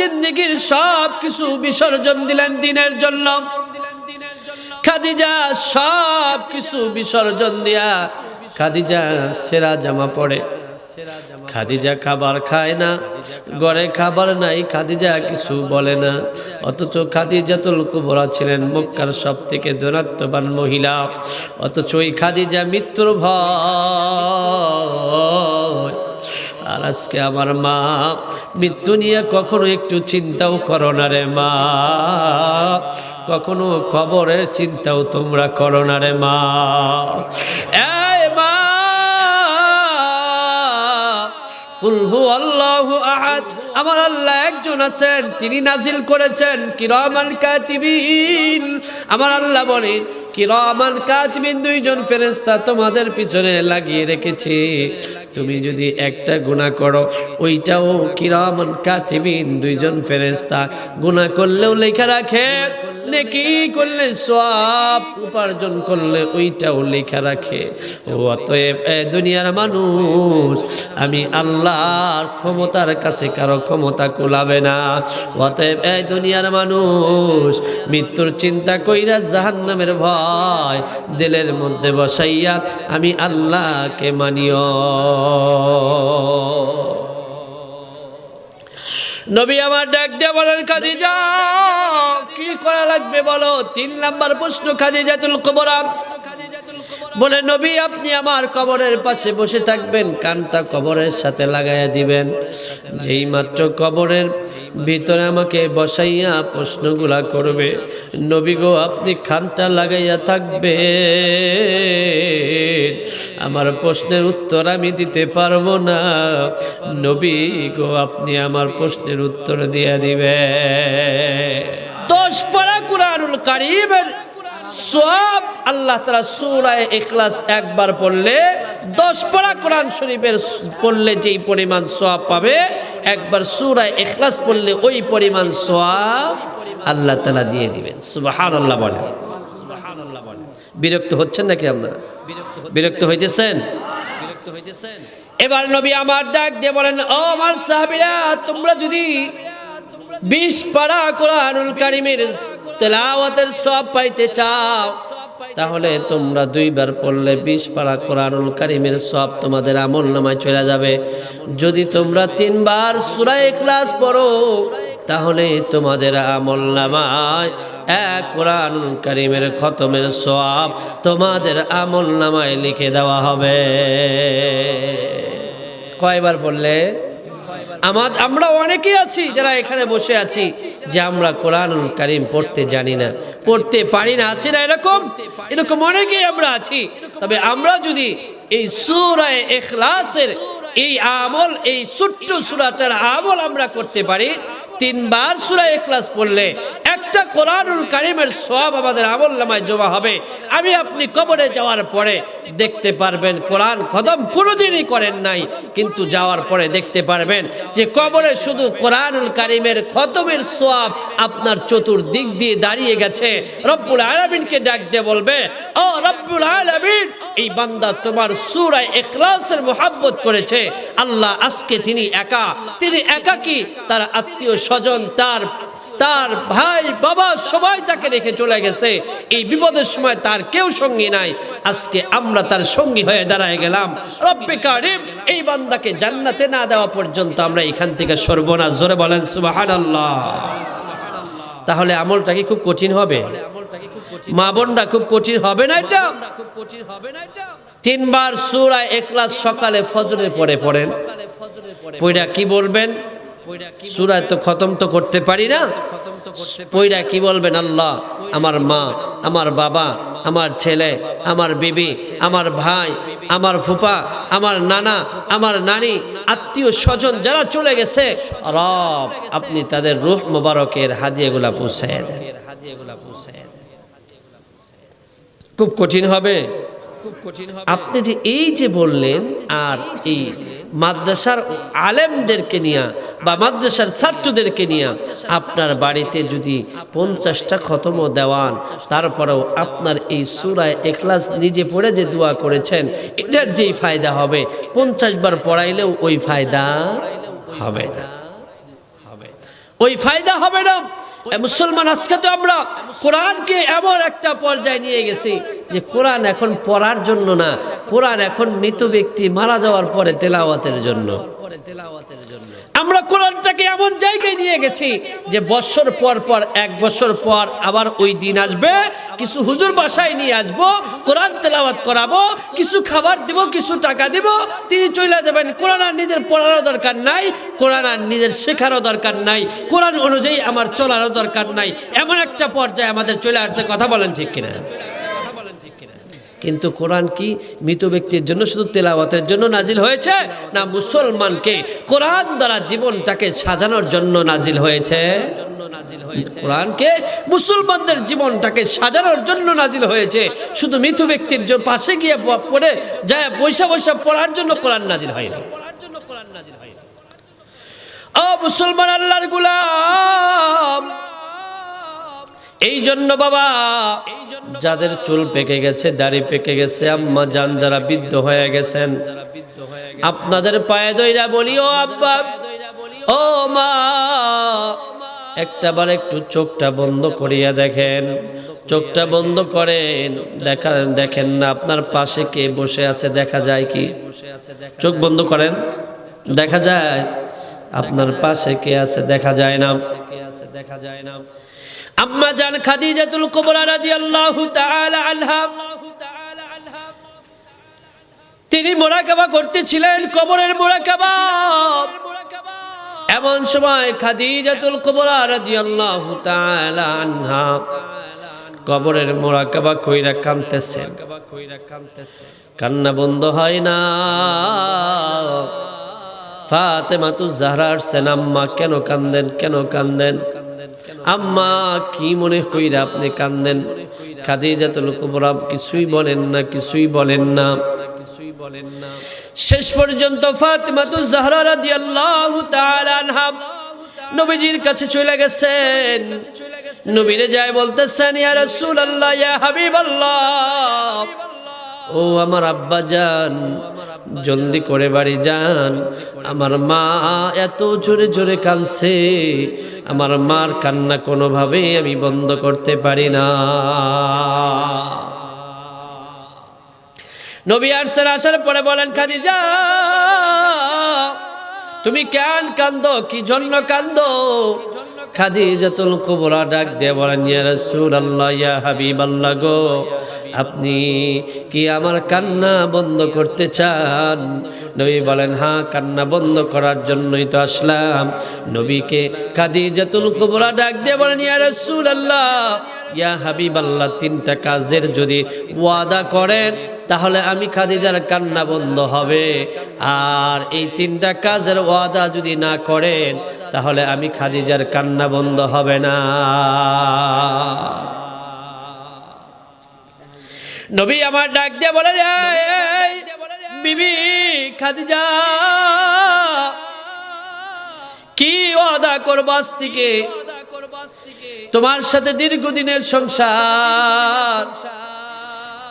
জিন্দেগীর সব কিছু বিসর্জন দিলেন দিনের জন্য। খাদিজা সব কিছু বিসর্জন দিয়া খাদিজা সেরা জামা পরে। খাদিজা খাবার খায় না, ঘরে খাবার নাই, খাদিজা কিছু বলে না। অথচ খাদিজাতুল কুবরা ছিলেন মক্কার সবথেকে জনাত্মবান মহিলা। অথচ ওই খাদিজা মৃত্যুর ভয়। আর আজকে আমার মা মৃত্যু নিয়ে কখনো একটু চিন্তাও করো না রে মা, কখনো কবরের চিন্তাও তোমরা করো না রে মা। এই মা, কুল হু আল্লাহু আহাদ, আমার আল্লাহ একজন আছেন, তিনি নাজিল করেছেন কিরামান কাতিবিন। আমার আল্লাহ বলে কিরামান কাতিবিন, দুইজন ফেরেশতা তোমাদের পিছনে লাগিয়ে রেখেছি। তুমি যদি একটা গুনাহ করো, ওইটাও কিরামান কাতিবিন, দুইজন ফেরেশতা গুনাহ করলেও লেখা রাখে, নেকি করলে সওয়াব উপার্জন করলে ওইটাও লেখা রাখে। অতএব দুনিয়ার মানুষ, আমি আল্লাহর ক্ষমতার কাছে কারো ক্ষমতা কুলাবে না। অতএব এই দুনিয়ার মানুষ মৃত্যুর চিন্তা কইরা জাহান্নামের ভয় দিলের মধ্যে বসাইয়া আমি আল্লাহকে মানিও। নবী আমার ডাক দিয়ে বলেন, খাদিজা কি করা লাগবে বলো? 3 নাম্বার প্রশ্ন খাদিজাতুল কুবরা বলে, নবী আপনি আমার কবরের পাশে বসে থাকবেন, কানটা কবরের সাথে লাগাইয়া দিবেন। যেই মাত্র কবরের ভিতরে আমাকে বসাইয়া প্রশ্নগুলা করবে, নবী গো আপনি কানটা লাগাইয়া থাকবে, আমার প্রশ্নের উত্তর আমি দিতে পারবো না। নবী গো আপনি আমার প্রশ্নের উত্তর দিয়ে দিবে। 10 পারা কুরআনুল কারীমের সওয়াব আল্লাহ তাআলা সূরা ইখলাস একবার পড়লে 10 পারা কোরআন শরীফের পড়লে যেই পরিমাণ সওয়াব পাবে, একবার সূরা ইখলাস পড়লে ওই পরিমাণ সওয়াব আল্লাহ তাআলা দিয়ে দিবেন। সুবহানাল্লাহ বলেন। বিরক্ত হচ্ছেন নাকি আপনারা? বিরক্ত হইতেছেন? এবার নবী আমার ডাক দিয়ে বলেন, ও আমার সাহাবীরা, তোমরা যদি 20 পারা কোরআনুল কারীমের তেলাওয়াতের সওয়াব পাইতে চাও, তাহলে তোমরা 2 বার পড়লে 20 পারা কোরআনুল কারীমের সওয়াব তোমাদের আমলনামায় চলে যাবে। যদি তোমরা 3 বার সূরা ইখলাস পড়ো, তাহলে তোমাদের আমলনামায় কোরআনুল কারীমের খতমের সওয়াব তোমাদের আমলনামায় লিখে দেওয়া হবে। কয়বার পড়লে? আমরা অনেকেই আছি যারা এখানে বসে আছি যে আমরা কোরআনুল কারীম পড়তে জানি না, পড়তে পারি না, আছি না এরকম অনেকেই আমরা আছি। তবে আমরা যদি এই সূরা ইখলাসের এই আমল, এই ছোট্ট সূরাটার আমল আমরা করতে পারি, 3 বার সূরা ইখলাস পড়লে একটা কোরআনুল কারীমের সওয়াব আমাদের আমলনামায় জমা হবে। আমি আপনি কবরে যাওয়ার পরে দেখতে পারবেন কোরআন খতম কোনোদিনই করেন নাই, কিন্তু যাওয়ার পরে দেখতে পারবেন যে কবরে শুধু কোরআনুল কারীমের খতমের সওয়াব আপনার চতুর্দিক দিয়ে দাঁড়িয়ে গেছে। রব্বুল আলামিনকে ডাক দিয়ে বলবে, ও রব্বুল আলামিন, এই বান্দা তোমার সূরা ইখলাসের মুহাব্বত করেছে। আল্লাহ আজকে তিনি একাকী, তার আত্মীয় স্বজন, তার ভাই বাবা সবাই তাকে রেখে চলে গেছে। এই বিপদের সময় তার কেউ সঙ্গী নাই, আজকে আমরা তার সঙ্গী হয়ে দাঁড়ায় গেলাম। রব্বে কারীম এই বান্দাকে জান্নাতে না দেওয়া পর্যন্ত আমরা এখান থেকে সরব না। জোরে বলেন সুবহানাল্লাহ। তাহলে আমলটা কি খুব কঠিন হবে? মা বোনরা, খুব কঠিন হবে না এটা? 3 বার সূরা ইখলাস সকালে ফজরের পরে পড়েন, পড়া কি বলবেন? সূরা তো খতম তো করতে পারি না, পড়া কি বলবেন? আল্লাহ, আমার মা, আমার বাবা, আমার ছেলে, আমার বিবি, আমার ভাই, আমার ফুপা, আমার নানা, আমার নানি, আত্মীয় স্বজন যারা চলে গেছে, রব আপনি তাদের রূহ মোবারকের হাদিয়াগুলা পৌঁছায় দেন। খুব কঠিন হবে। আপনি যে এই যে বললেন, আর এই মাদ্রাসার আলেমদেরকে নিয়ে বা মাদ্রাসার ছাত্রদেরকে নিয়ে আপনার বাড়িতে যদি 50টা খতমও দেওয়ান, তারপরেও আপনার এই সূরা ইখলাস নিজে পড়ে যে দোয়া করেছেন, এটার যেই ফায়দা হবে 50 বার পড়াইলেও ওই ফায়দা হবে না। ওই ফায়দা হবে না। মুসলমান আজকে তো আমরা কোরআনকে এমন একটা পর্যায়ে নিয়ে গেছি যে কোরআন এখন পড়ার জন্য না, কোরআন এখন মৃত ব্যক্তি মারা যাওয়ার পরে তেলাওয়াতের জন্য। আমরা কোরআনটাকে এমন জায়গায় নিয়ে গেছি যে বছর পর পর, এক বছর পর আবার ওই দিন আসবে, কিছু হুজুর বাসায় নিয়ে আসবো, কোরআন তেলাওয়াত করাবো, কিছু খাবার দিব, কিছু টাকা দিব, তিনি চলে যাবেন। কোরআন আর নিজের পড়ারও দরকার নাই, কোরআন আর নিজের শেখারও দরকার নাই, কোরআন অনুযায়ী আমার চলারও দরকার নাই। এমন একটা পর্যায়ে আমাদের চলে আসছে, কথা বলেন ঠিক কিনা? কিন্তু কোরআন কি মৃত ব্যক্তির জন্য শুধু তেলাওয়াতের জন্য নাজিল হয়েছে, না মুসলমানকে কোরআন দ্বারা জীবনটাকে সাজানোর জন্য নাজিল হয়েছে? কোরআনকে মুসলমানদের জীবনটাকে সাজানোর জন্য নাজিল হয়েছে। শুধু মৃত ব্যক্তির পাশে গিয়ে পড়ে যায় পয়সা পয়সা পড়ার জন্য কোরআন নাজিল হয়নি। ও মুসলমান আল্লাহর গোলাম, এই জন্য বাবা, যাদের চুল পেকে গেছে, দাড়ি পেকে গেছে, আম্মা জান যারা বৃদ্ধ হয়ে গেছেন, আপনাদের পায়ে দইরা বলি, ও আব্বা, ও মা, একটাবার একটু চোখটা বন্ধ করিয়া দেখেন, চোখটা বন্ধ করেন, দেখেন না আপনার পাশে কে বসে আছে, দেখা যায় কি? চোখ বন্ধ করেন, দেখা যায় আপনার পাশে কে আছে? দেখা যায় না। আম্মা জান খাদিজাতুল কুবরা রাদিয়াল্লাহু তাআলা আনহা, তিনি মুরাকাবা করতেছিলেন, কবরের মুরাকাবা। এমন সময় খাদিজাতুল কুবরা রাদিয়াল্লাহু তাআলা আনহা কবরের মুরাকাবা কইরা কাঁদতেছেন, কান্না বন্ধ হয় না। ফাতেমাতুজ জাহরা আসছেন, আম্মা কেন কান্দেন, কেন কান্দেন? আম্মা কি মনে কইরা আপনি কান্দেন? খাদিজাতুল কুবরা কিছুই বলেন না, কিছুই বলেন না। শেষ পর্যন্ত ফাতেমাতুজ জাহরা রাদিয়াল্লাহু তাআলা আনহা নবীজির কাছে চলে গেছেন। নবীরে যায় বলতেছেন, ইয়া রাসূলুল্লাহ, ইয়া হাবিবাল্লাহ, ও আমার আব্বা জান, জলদি করে বাড়ি যান, আমার মা এত জোরে জোরে কাঁদছে, আমার মার কান্না কোনোভাবেই আমি বন্ধ করতে পারি না। নবী আসছেন, আসার পরে বলেন, খাদিজা তুমি কেন কান্দো, কি জন্য কান্দো? খাদিজাতুল কুবরা ডাক দিয়ে বলেন, ইয়া রাসূলুল্লাহ, ইয়া হাবিবাল্লাহ গো, আপনি কি আমার কান্না বন্ধ করতে চান? নবী বলেন, হ্যাঁ, কান্না বন্ধ করার জন্যই তো আসলাম। নবীকে খাদিজাতুল কুবরা ডাক দিয়ে বলেন, ইয়া রাসূলুল্লাহ, ইয়া হাবিবাল্লাহ, তিনটা কাজের যদি ওয়াদা করেন তাহলে আমি খাদিজার কান্না বন্ধ হবে, আর এই তিনটা কাজের ওয়াদা যদি না করেন তাহলে আমি খাদিজার কান্না বন্ধ হবে না। নবী আমার ডাক দিয়ে বলে, বিবি খাদিজা, কি ওয়াদা করব আজ থেকে? তোমার সাথে দীর্ঘদিনের সংসার,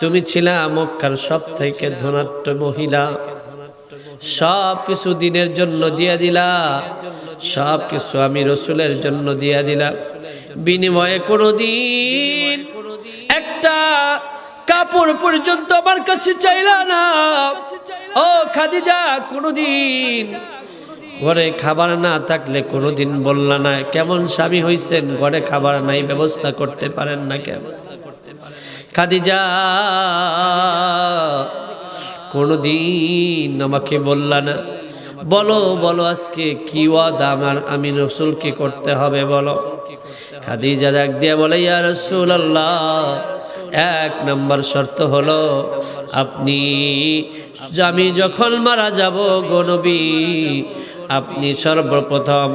তুমি ছিলা মক্কার সব থেকে ধনাঢ্য মহিলা, সব কিছু দিনের জন্য দিয়া দিলা, সব কিছু আমি রসুলের জন্য দিয়া দিলা, বিনিময়ে কোনদিন একটা কাপড় পর্যন্ত আমার কাছে চাইলা না। ও খাদিজা, কোনদিন ঘরে খাবার না থাকলে কোনদিন বললা না কেমন স্বামী হইছেন, ঘরে খাবার নাই, ব্যবস্থা করতে পারেন না কেন? খাদিজা কোনদিন আমাকে বললা না। বলো বলো, আজকে কি ওয়াদা আমি রাসূলকে করতে হবে বলো। খাদিজা ডাক দিয়ে বলে, ইয়া রাসূলুল্লাহ, এক নম্বর শর্ত হলো আমি যখন মারা যাব গো নবী, আপনি সর্বপ্রথম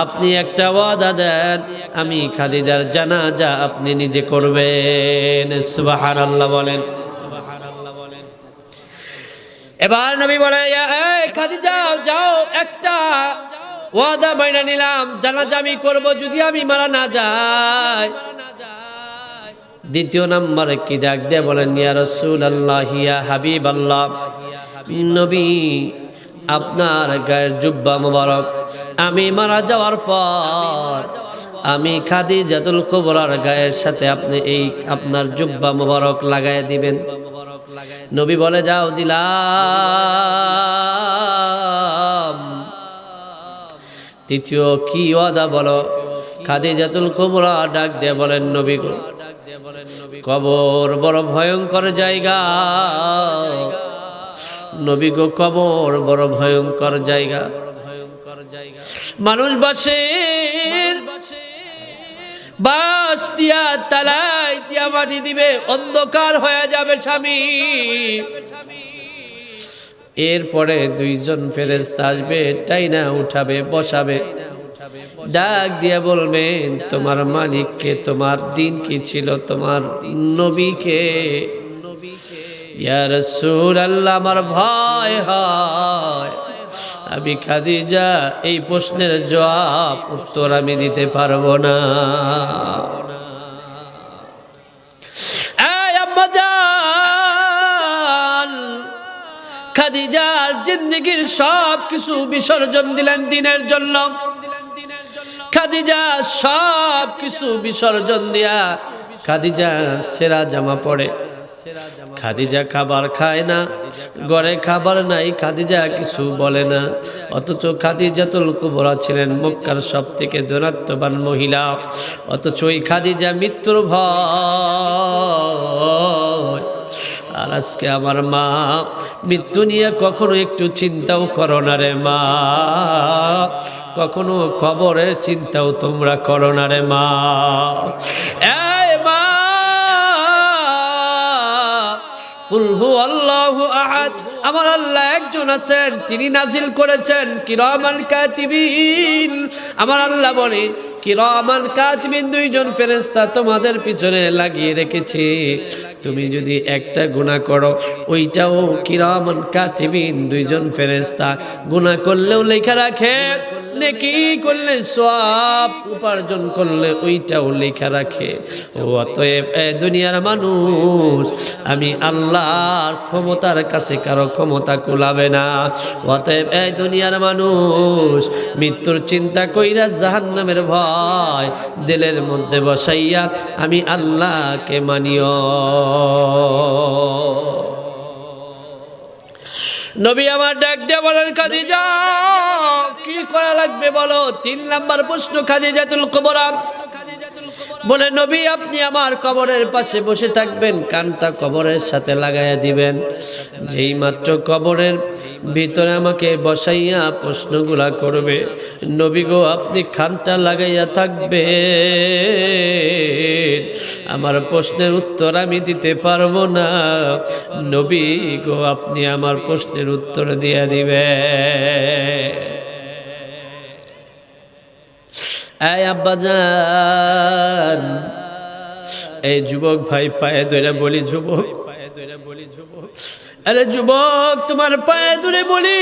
আপনি একটা ওয়াদা দেন, আমি খাদিজার জানাজা আপনি নিজে করবেন। সুবহানাল্লাহ বলেন। এবার নবী বলে, এই খাদিজা, যাও, একটা ওয়াদা মাইনা নিলাম, জানাজা আমি করব যদি আমি মারা না যাই। দ্বিতীয় নম্বরে কি ডাক দিয়ে বলেন, ইয়া রাসূলুল্লাহ, ইয়া হাবিবাল্লাহ, নবী আপনার গায়ের জুব্বা মুবারক আমি মারা যাওয়ার পর আমি খাদিজাতুল কুবরার গায়ের সাথে আপনি এই আপনার জুব্বা মোবারক লাগায় দিবেন। নবী বলে যাও দিলাম। তৃতীয় কি ওয়াদা বলো? খাদিজাতুল কুবরা ডাক দিয়ে বলেন নবী গো, কবর বড় ভয়ঙ্কর জায়গা। নবী গো, কবর বড় ভয়ঙ্কর জায়গা। মানুষ বাঁশ দিয়া তালাই দিয়া মাটি দিবে, অন্ধকার হয়ে যাবে স্বামী। এরপরে দুইজন ফেরেশতা আসবে, টাইনা উঠাবে, বসাবে, ডাক দিয়ে বলবেন তোমার মালিককে, তোমার দিন কি ছিল, তোমার নবীকে। ইয়া রাসূলুল্লাহ, আমার ভয় হয়, আমি খাদিজা এই প্রশ্নের জবাব উত্তর আমি দিতে পারবো না। এই আম্মা জান, খাদিজার জিন্দেগীর সব কিছু বিসর্জন দিলেন দিনের জন্য। খাদিজা সব কিছু বিসর্জন দিয়া খাদিজা সেরা জামা পরে। খাদিজা খাবার খায় না, ঘরে খাবার নাই, খাদিজা কিছু বলে না। অথচ খাদিজাতুল কুবরা ছিলেন মক্কার সবথেকে ধনাত্মবান মহিলা। অথচ ওই খাদিজা মৃত্যুর ভয়। আর আজকে আমার মা মৃত্যু নিয়ে কখনো একটু চিন্তাও করো না রে মা, কখনো কবরের চিন্তাও তোমরা করো না রে মা। এই মা, কুল হু আল্লাহু আহাদ, আমার আল্লাহ একজন আছেন, তিনি নাজিল করেছেন কিরামান কাতিবিন। আমার আল্লাহ বলে কিরামান কাতিবিন, দুইজন ফেরেশতা তোমাদের পিছনে লাগিয়ে রেখেছি। তুমি যদি একটা গুনাহ করো, ওইটাও কিরামান কাতিবিন, দুইজন ফেরেশতা গুনাহ করলেও লেখা রাখে, নেকি করলে সওয়াব উপার্জন করলে ওইটাও লেখা রাখে। অতএব দুনিয়ার মানুষ, আমি আল্লাহর ক্ষমতার কাছে কারো ক্ষমতা কুলাবে না। অতএব দুনিয়ার মানুষ, মৃত্যুর চিন্তা কইরা জাহান্নামের ভয় দিলের মধ্যে বসাইয়া আমি আল্লাহকে মানিও। নবী আমার ডাক দিয়ে বলেন খাদিজা কি করা লাগবে বলো। 3 নাম্বার প্রশ্ন খাদিজাতুল কুবরা বলে নবী আপনি আমার কবরের পাশে বসে থাকবেন, কানটা কবরের সাথে লাগাইয়া দিবেন। যেই মাত্র কবরের ভিতরে আমাকে বসাইয়া প্রশ্নগুলা করবে, নবী গো আপনি কানটা লাগাইয়া থাকবেন, আমার প্রশ্নের উত্তর আমি দিতে পারবো না। নবী গো আপনি আমার প্রশ্নের উত্তর দিয়ে দিবেন। এই আব্বাজান, এই যুবক ভাই পায়ে ধরে বলি, যুবক আরে যুবক তোমার পায়ে ধরে বলি,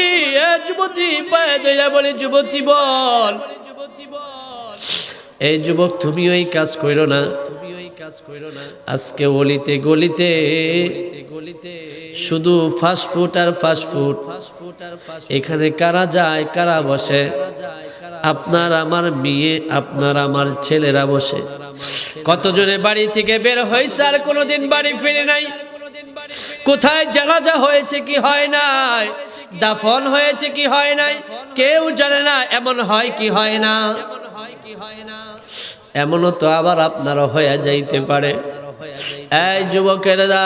যুবতী পায়ে ধরে বলি, যুবতী বল। এই যুবক তুমি ওই কাজ কইরো না, আজকে অলিতে গলিতে শুধু ফাস্টফুড আর ফাস্টফুড। এখানে কারা যায় কারা বসে? আপনার আমার মেয়ে, আপনার আমার ছেলেরা বসে। কতজনে বাড়ি থেকে বের হয়েছে আর কোনোদিন বাড়ি ফিরে নাই। কোথায় জানাজা হয়েছে কি হয় নাই, দাফন হয়েছে কি হয় নাই, কেউ জানে না। এমন হয় কি হয় না? এমনও তো আবার আপনারও হয়ে যাইতে পারে। এই যুবকেরা,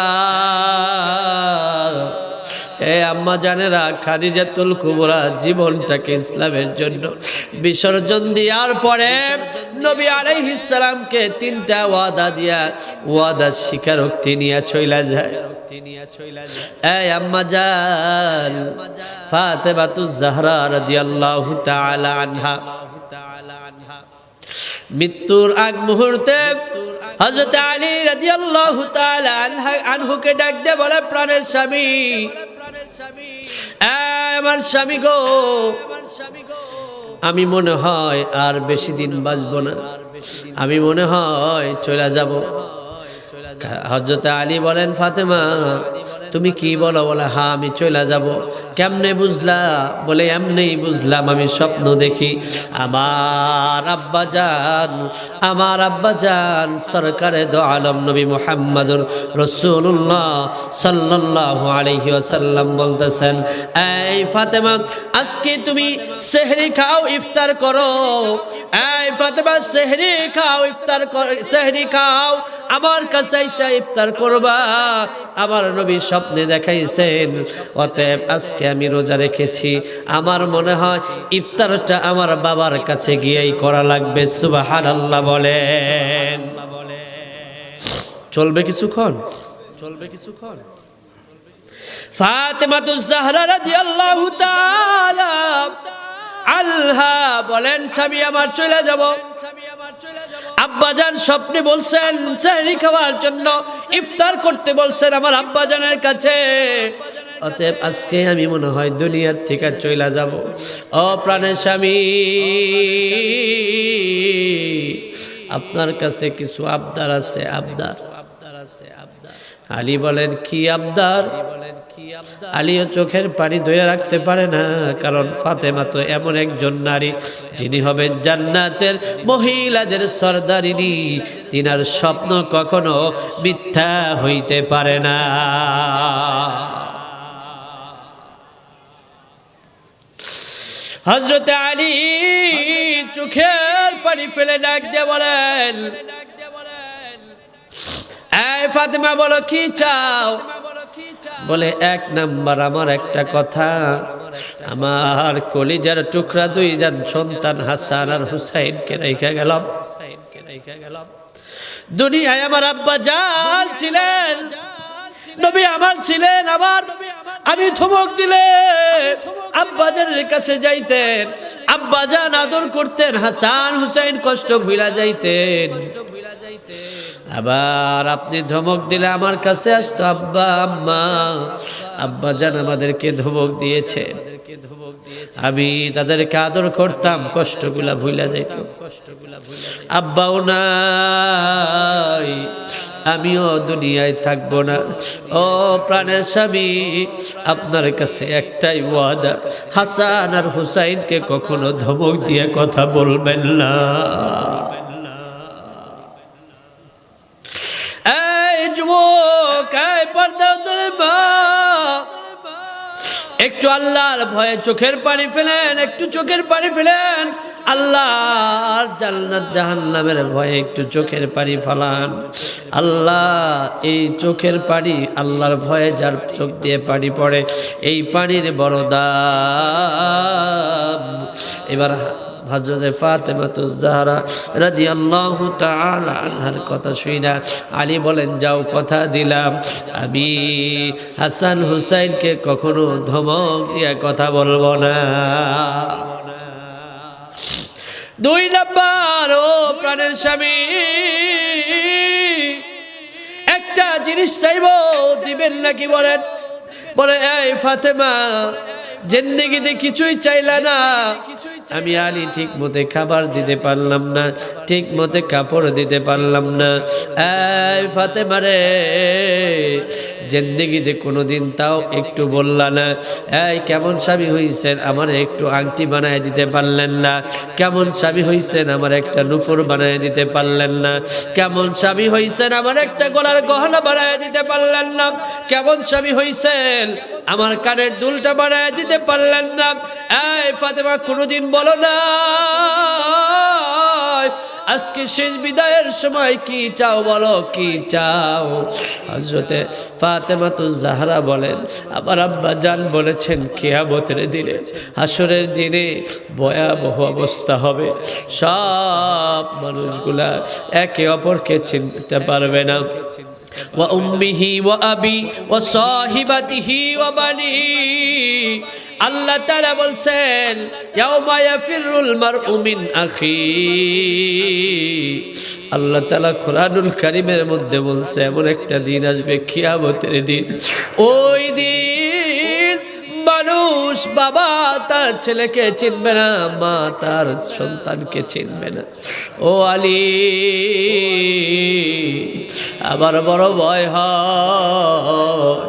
এই আম্মা জানেরা, খাদিজাতুল কুবরা জীবনটাকে ইসলামের জন্য বিসর্জন দেওয়ার পরে নবী আলাইহিস সালামকে 3টা ওয়াদা দিয়া ওয়াদার স্বীকারোক্তি নিয়ে চইলা যায়। এই আম্মা জান ফাতেমাতুজ জাহরা রাদিয়াল্লাহু তাআলা আনহা মৃত্যুর আগ মুহূর্তে হযরত আলী রাদিয়াল্লাহু তাআলা আনহুকে ডাক দিয়ে বলে, প্রাণের স্বামী, আমার স্বামী গো, আমি মনে হয় আর বেশি দিন বাঁচব না, আমি মনে হয় চলে যাব। হযরত আলী বলেন, ফাতেমা তুমি কি বলো? বলে হ্যাঁ আমি চলে যাব। কেমনে বুঝলা? বলে এমনি বুঝলাম, আমি স্বপ্ন দেখি আমার আব্বাজান সরকারে দো আলম নবী মুহাম্মদুর রাসূলুল্লাহ সাল্লাল্লাহু আলাইহি ওয়াসাল্লাম বলতেছেন, এই ফাতেমা আজকে তুমি সেহরি খাও, ইফতার করো। এই ফাতেমা সেহরি খাও, ইফতার করো, সেহরি খাও, আমার কাছে এসে ইফতার করবা। আমার নবী স্বপ্নে দেখাইছেন, অতএব আজকে আমি রোজা রেখেছি, আমার মনে হয় ইফতারটা আমার বাবার কাছে গিয়েই করা লাগবে। সুবহানাল্লাহ বলেন। চলবে কিছুক্ষণ? ফাতেমাতুজ জাহরা রাদিয়াল্লাহু তাআলা আনহা বলেন, স্বামী আমার চলে যাব। আব্বাজান স্বপ্নে বলছেন সেহরি খাওয়ার জন্য, ইফতার করতে বলছেন আমার আব্বাজানের কাছে। অতএব আজকে আমি মনে হয় দুনিয়ার থেকে চলে যাব। ও প্রাণের স্বামী, আপনার কাছে কিছু আবদার আছে। আলী বলেন, কি আবদার? আলীও চোখের পানি ধরে রাখতে পারে না, কারণ ফাতেমা তো এমন একজন নারী যিনি হবেন জান্নাতের মহিলাদের সরদারিনী, তিনার স্বপ্ন কখনো মিথ্যা হইতে পারে না। হযরত আলী চোখের পানি ফেলে ডাক দিয়ে বলেন, এই ফাতেমা বলো কি চাও? বলে, এক নাম্বার আমার একটা কথা, আমার কলিজার টুকরা দুইজন সন্তান হাসান আর হুসাইনকে রেখে গেলাম। দুনিয়ায় আমার আব্বা জান ছিলেন, নবী আমার ছিলেন, আমি ধমক দিলে আব্বাজানের কাছে যাইতেন, আব্বাজান আদর করতেন, হাসান হুসাইন কষ্ট ভুলা যাইতেন। আবার আপনি ধমক দিলে আমার কাছে আসতো, আব্বা আম্মা, আব্বাজান আমাদেরকে ধমক দিয়েছে, আমি তাদেরকে আদর করতাম, কষ্টগুলা ভুলা যাইত। আব্বাও নাই, আমিও দুনিয়ায় থাকবো না। ও প্রাণের স্বামী, আপনার কাছে একটাই ওয়াদা, হাসান আর হুসাইনকে কখনো ধমক দিয়ে কথা বলবেন না। এই যুবক, এই পর্দার অন্তরে মা, একটু আল্লাহর ভয়ে চোখের পানি ফেলেন, একটু চোখের পানি ফেলেন। আল্লাহর জান্নাত জাহান্নামের ভয়ে একটু চোখের পানি ফেলান। আল্লাহ এই চোখের পানি, আল্লাহর ভয়ে যার চোখ দিয়ে পানি পড়ে, এই পানির বড় দাম। এবার হযরত ফাতেমাতুজ জাহরা রাদিয়াল্লাহু তাআলা আনহার কথা শুইনা আলী বলেন, যাও কথা দিলাম, আমি হাসান হুসাইনকে কখনো ধমক দিয়ে কথা বলবো না। দুই নাম্বার, ও প্রাণের স্বামী, একটা জিনিস চাইবো, দিবেন নাকি বলেন? বলে, এই ফাতেমা, জিন্দেগিতে কিছুই চাইলা না, আমি আলী ঠিক মতে খাবার দিতে পারলাম না, ঠিক মতে কাপড় দিতে পারলাম না। এই ফাতেমা রে, জিন্দেগিতে কোনোদিন তাও একটু বললা না, এই কেমন স্বামী হইছেন, আমার একটু আংটি বানায় দিতে পারলেন না? কেমন স্বামী হইছেন, আমার একটা নুপুর বানায় দিতে পারলেন না? কেমন স্বামী হইছেন, আমার একটা গলার গহনা বানায় দিতে পারলেন না? কেমন স্বামী হইছেন, আমার কানের দুলটা বানায় দিতে পারলেন না? এই ফাতেমা, কোনোদিন বলো না আজকে শেষ বিদায়ের সময় কি চাও, বলো কি চাও? হযরতে ফাতেমাতুজ জাহরা বলেন, আমার আব্বা জান বলেছেন কিয়ামতের দিনে, হাসরের দিনে ভয়াবহ অবস্থা হবে, সব মানুষগুলা একে অপরকে চিনতে পারবে না। ওয়া উম্মিহি ওয়া আবি ওয়া সাহিবাতিহি ওয়া বানি, আল্লাহ তাআলা বলছেন, ইয়াউমা ইয়াফিরুল মারউ মিন আখি। আল্লাহ তাআলা কোরআনুল কারীমের মধ্যে বলছে, এমন একটা দিন আসবে কিয়ামতের দিন, ওই দিন মানুষ বাবা তার ছেলেকে চিনবে না, মা তার সন্তানকে চিনবে না। ও আলী, আমার বড় ভয় হয়,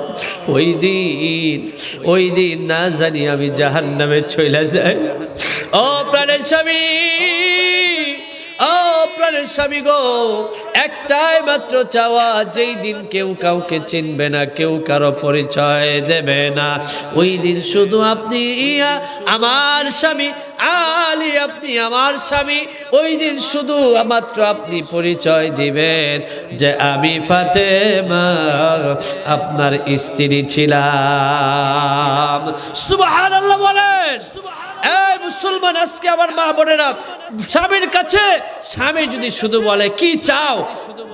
ওই দিন না জানি আমি জাহান্নামে চলে যাই। ও প্রাণের স্বামী, ও প্রাণের স্বামী গো, একটাই মাত্র চাওয়া, যেই দিন কেউ কাউকে চিনবে না, কেউ কারো পরিচয় দেবে না, ওই দিন শুধু আপনি আমার স্বামী, আলী আপনি আমার স্বামী, ওই দিন শুধু মাত্র আপনি পরিচয় দিবেন যে আমি ফাতেমা আপনার স্ত্রী ছিলাম। সুবহানাল্লাহ বলেন। এই মুসলমান, আজকে আমার মা বোনেরা, স্বামীর কাছে স্বামী যদি শুধু বলে কি চাও,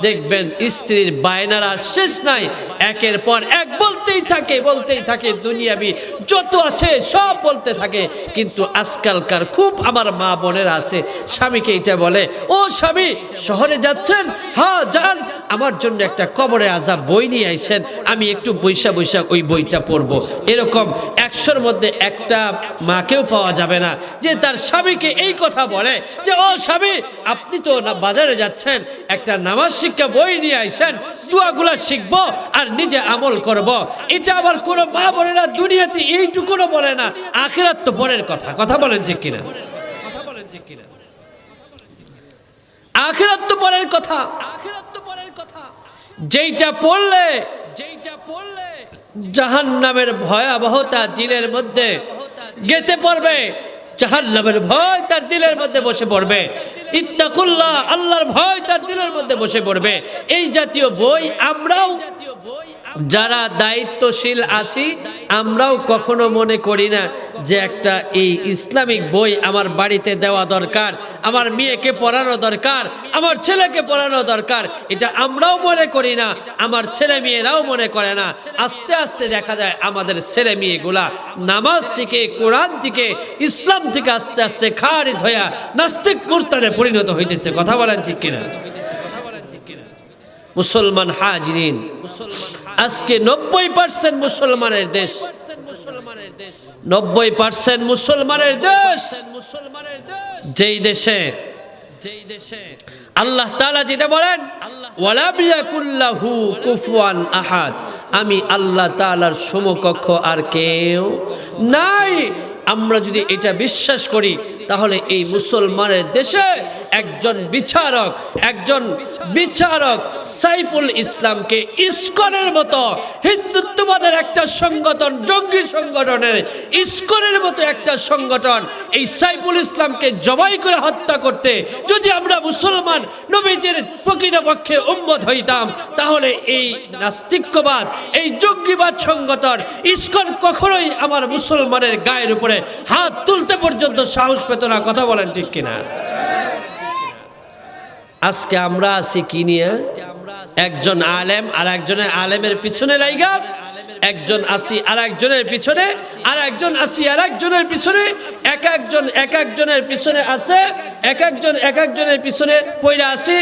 দেখবেন স্ত্রীর বায়নার শেষ নাই, একের পর এক বলতেই থাকে, দুনিয়াবি যত আছে সব বলতে থাকে। কিন্তু আজকালকার খুব আমার মা বোনেরা আছে, স্বামীকে এটা বলে, ও স্বামী শহরে যাচ্ছেন? হ্যাঁ যান, আমার জন্য একটা কবরে আযাব বই নিয়ে আইছেন, আমি একটু বৈশা ওই বইটা পড়বো। এরকম 100-র মধ্যে একটা মাকেও পাওয়া যাবে না যে তার স্বামীকে এই কথা বলে যে ও স্বামী আপনি তো বাজারে যাচ্ছেন, একটা নামাজ শিক্ষা বই নিয়ে আইছেন, দোয়াগুলা শিখবো আর নিজে আমল করব। এটা আবার কোনো মা বোনেরা দুনিয়াতে এইটুকুও বলে না, আখিরাত তো পরের কথা। কথা বলেন ঠিক কিনা? আখিরাত তো পরের কথা। যেইটা পড়লে জাহান্নামের ভয়াবহতা দিলের মধ্যে গেতে পড়বে, জাহান্নামের ভয় তার দিলের মধ্যে বসে পড়বে, ইত্তাকুল্লাহ আল্লাহর ভয় তার দিলের মধ্যে বসে পড়বে। এই জাতীয় বই আমরাও যারা দায়িত্বশীল আছি আমরাও কখনো মনে করি না যে একটা এই ইসলামিক বই আমার বাড়িতে দেওয়া দরকার, আমার মেয়েকে পড়ানো দরকার, আমার ছেলেকে পড়ানো দরকার। এটা আমরাও মনে করি না, আমার ছেলে মেয়েরাও মনে করে না। আস্তে আস্তে দেখা যায় আমাদের ছেলে মেয়েগুলা নামাজ থেকে, কোরআন থেকে, ইসলাম থেকে আস্তে আস্তে খারিজ হইয়া নাস্তিক মুরতাদে পরিণত হইতেছে। কথা বলেন ঠিক কিনা? মুসলমান হাজিরিন, আজকে 90% মুসলমানের দেশ, 90% মুসলমানের দেশ, যেই দেশে আল্লাহ তাআলা যেটা বলেন ওয়ালা বিয়াকুল্লাহু কুফুয়ান আহাদ, আমি আল্লাহ তাআলার সমকক্ষ আর কেউ নাই। আমরা যদি এটা বিশ্বাস করি তাহলে এই মুসলমানের দেশে একজন বিচারক সাইফুল ইসলামকে ইসকনের মতো হিন্দুত্ববাদের একটা সংগঠন, জঙ্গি সংগঠনের ইসকনের মতো একটা সংগঠন এই সাইফুল ইসলামকে জবাই করে হত্যা করতে যদি আমরা মুসলমান নবীজির প্রকৃতপক্ষে উম্মত হইতাম, তাহলে এই নাস্তিক্যবাদ, এই জঙ্গিবাদ সংগঠন ইসকন কখনোই আমার মুসলমানের গায়ের উপরে হাত তুলতে পর্যন্ত সাহস পেত না। কথা বলেন ঠিক কিনা? আজকে আমরা আছি কি নিয়ে? একজন আলেম আর একজনের আলেমের পিছনে লাইগা, একজন আসি আর একজনের পিছনে, আর একজন আসি আর একজনের পিছনে, এক একজনের পিছনে আছে, এক একজনের পিছনে পয়রা আসি।